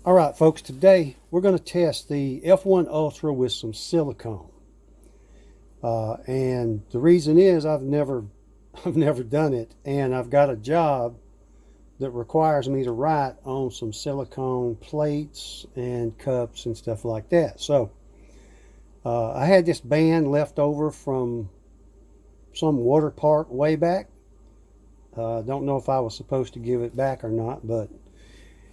All right, folks, today we're going to test the F1 Ultra with some silicone. And the reason is I've never done it, and I've got a job that requires me to write on some silicone plates and cups and stuff like that. So I had this band left over from some water park way back. Don't know if I was supposed to give it back or not, but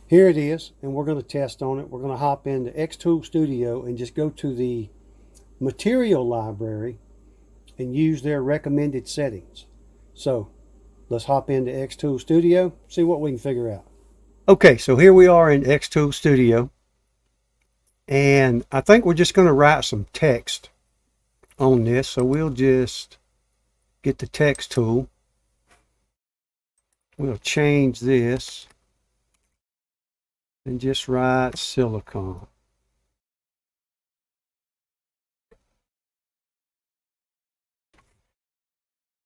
here it is, and we're going to test on it. We're going to hop into xTooL Studio and just go to the material library and use their recommended settings. So let's hop into xTooL Studio, see what we can figure out. Okay, so here we are in xTooL Studio, and I think we're just going to write some text on this. So we'll just get the text tool. We'll change this and just write silicone.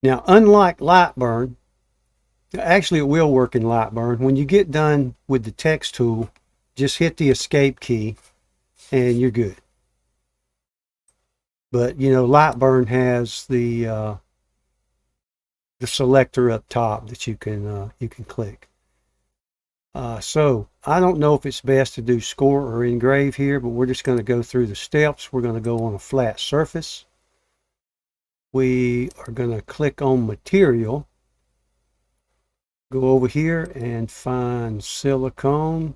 Now, unlike Lightburn, actually it will work in Lightburn. When you get done with the text tool, just hit the escape key and you're good. But you know, Lightburn has the selector up top that you can click. So I don't know if it's best to do score or engrave here, but we're just going to go through the steps. We're going to go on a flat surface. We are going to click on material, go over here and find silicone,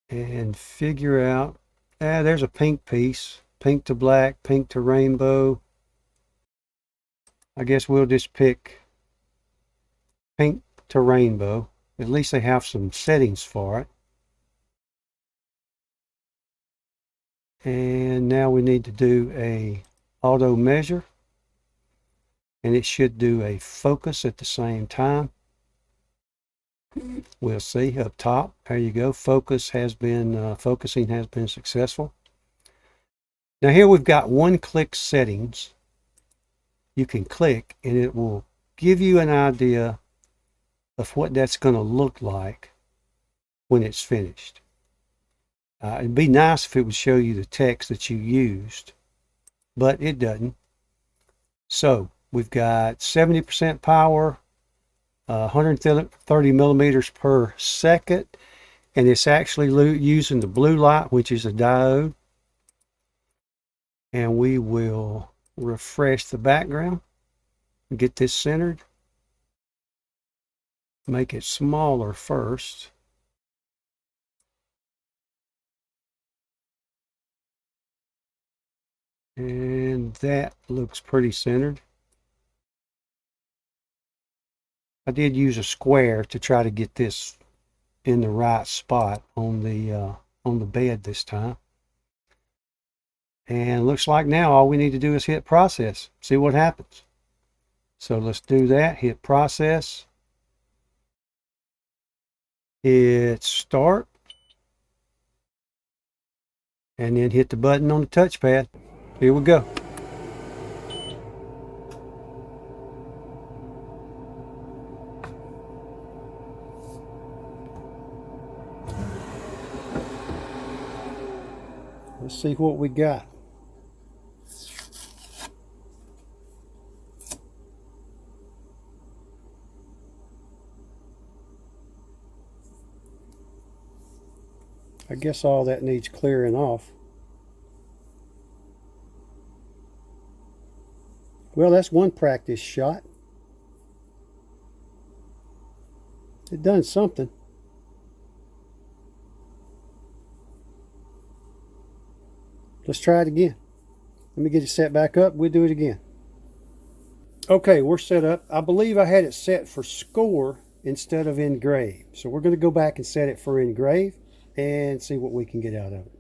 and figure out, there's a pink piece, pink to black, pink to rainbow. I guess we'll just pick pink to rainbow. At least they have some settings for it. And now we need to do a auto measure, and it should do a focus at the same time. We'll see up top. There you go. Focusing has been successful. Now here we've got one-click settings. You can click and it will give you an idea of what that's going to look like when it's finished. It'd be nice if it would show you the text that you used, but it doesn't. So we've got 70% power, 130 millimeters per second, and it's actually using the blue light, which is a diode. And we will refresh the background and get this centered. Make it smaller first. And that looks pretty centered. I did use a square to try to get this in the right spot on the bed this time. And looks like now all we need to do is hit process, see what happens. So let's do that, hit process, hit start, and then hit the button on the touchpad. Here we go. Let's see what we got. I guess all that needs clearing off. Well, that's one practice shot. It done something. Let's try it again. Let me get it set back up. We'll do it again. Okay, we're set up. I believe I had it set for score instead of engrave. So we're going to go back and set it for engrave and see what we can get out of it.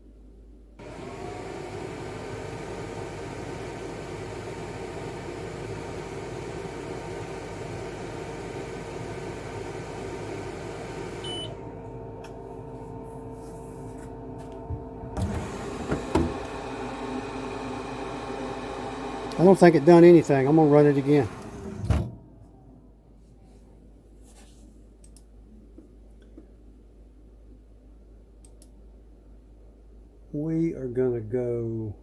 I don't think it done anything. I'm going to run it again. we are going to go,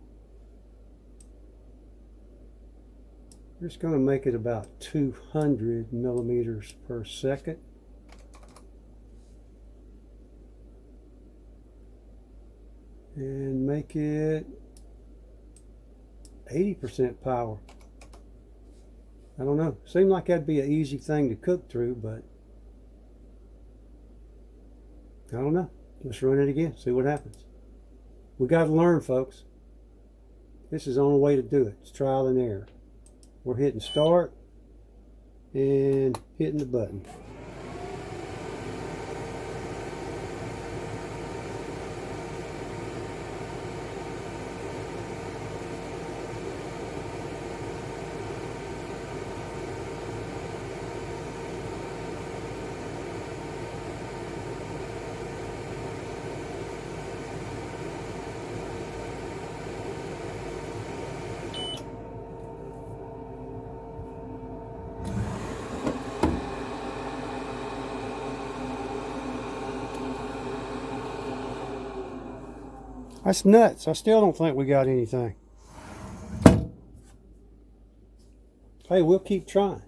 we're just going to make it about 200 millimeters per second. And make it 80% power. I don't know. Seemed like that'd be an easy thing to cook through, but I don't know. Let's run it again, see what happens. We got to learn, folks. This is the only way to do it. It's trial and error. We're hitting start and hitting the button. That's nuts. I still don't think we got anything. Hey, we'll keep trying.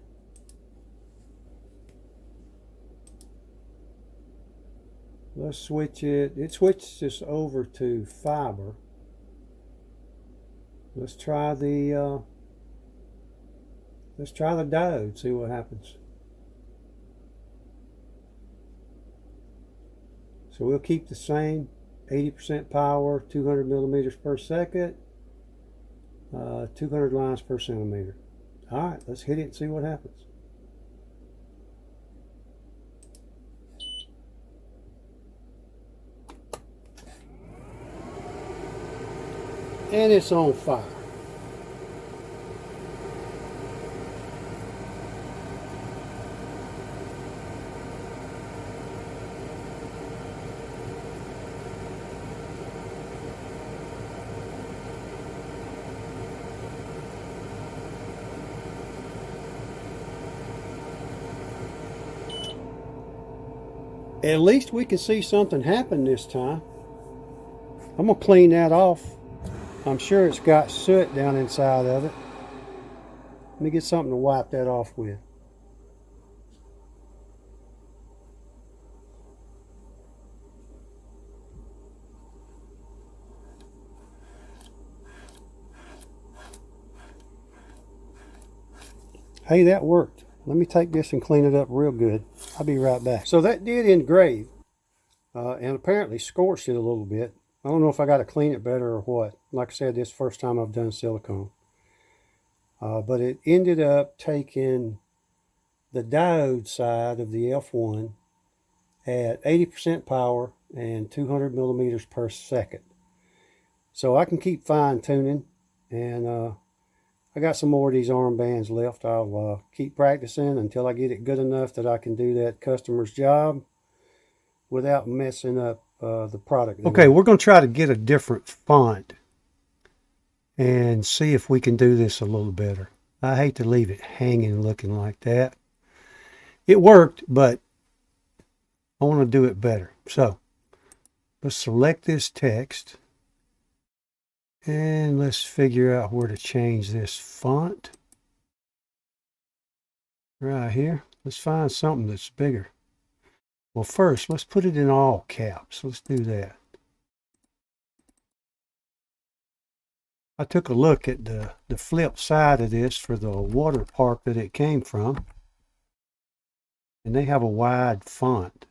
Let's switch it. It switched us over to fiber. Let's try the diode, see what happens. So we'll keep the same 80% power, 200 millimeters per second, 200 lines per centimeter. All right, let's hit it and see what happens. And it's on fire. At least we can see something happen this time. I'm going to clean that off. I'm sure it's got soot down inside of it. Let me get something to wipe that off with. Hey, that worked. Let me take this and clean it up real good. I'll be right back. So that did engrave, and apparently scorched it a little bit. I don't know if I got to clean it better or what. Like I said, this is the first time I've done silicone. But it ended up taking the diode side of the F1 at 80% power and 200 millimeters per second. So I can keep fine tuning, and I got some more of these armbands left. I'll keep practicing until I get it good enough that I can do that customer's job without messing up the product. Okay, we're going to try to get a different font and see if we can do this a little better. I hate to leave it hanging looking like that. It worked, but I want to do it better. So let's select this text and let's figure out where to change this font. Right here. Let's find something that's bigger. Well, first, let's put it in all caps. Let's do that. I took a look at the flip side of this for the water park that it came from. And they have a wide font.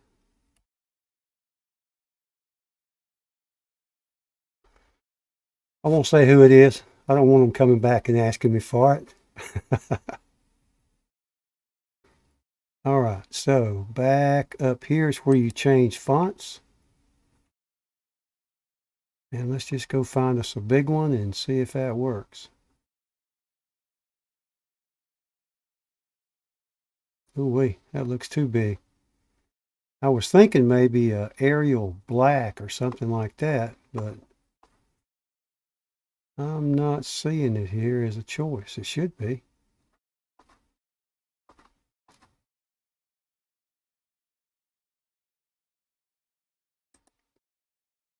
I won't say who it is. I don't want them coming back and asking me for it. All right, so back up here is where you change fonts. And let's just go find us a big one and see if that works. Ooh wee, that looks too big. I was thinking maybe a Arial black or something like that, but I'm not seeing it here as a choice. It should be.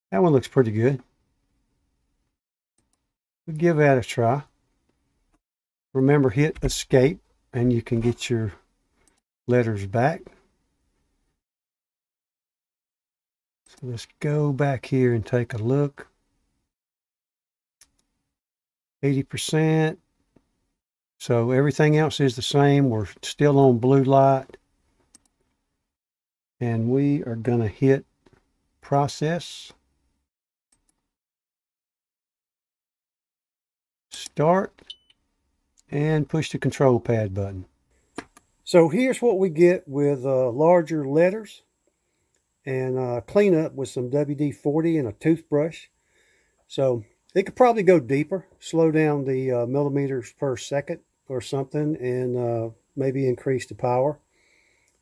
That one looks pretty good. We'll give that a try. Remember, hit escape and you can get your letters back. So let's go back here and take a look. 80%. So everything else is the same. We're still on blue light. And we are going to hit process. Start. And push the control pad button. So here's what we get with larger letters and clean up with some WD-40 and a toothbrush. So it could probably go deeper, slow down the millimeters per second or something, and maybe increase the power.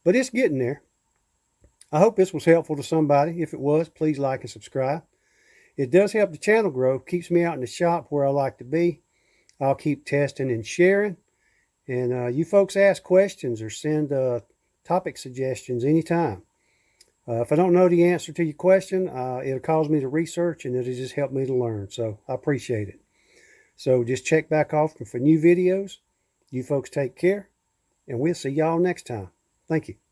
But it's getting there. I hope this was helpful to somebody. If it was, please like and subscribe. It does help the channel grow, keeps me out in the shop where I like to be. I'll keep testing and sharing. And you folks ask questions or send topic suggestions anytime. If I don't know the answer to your question, it'll cause me to research and it'll just help me to learn. So I appreciate it. So just check back often for new videos. You folks take care, and we'll see y'all next time. Thank you.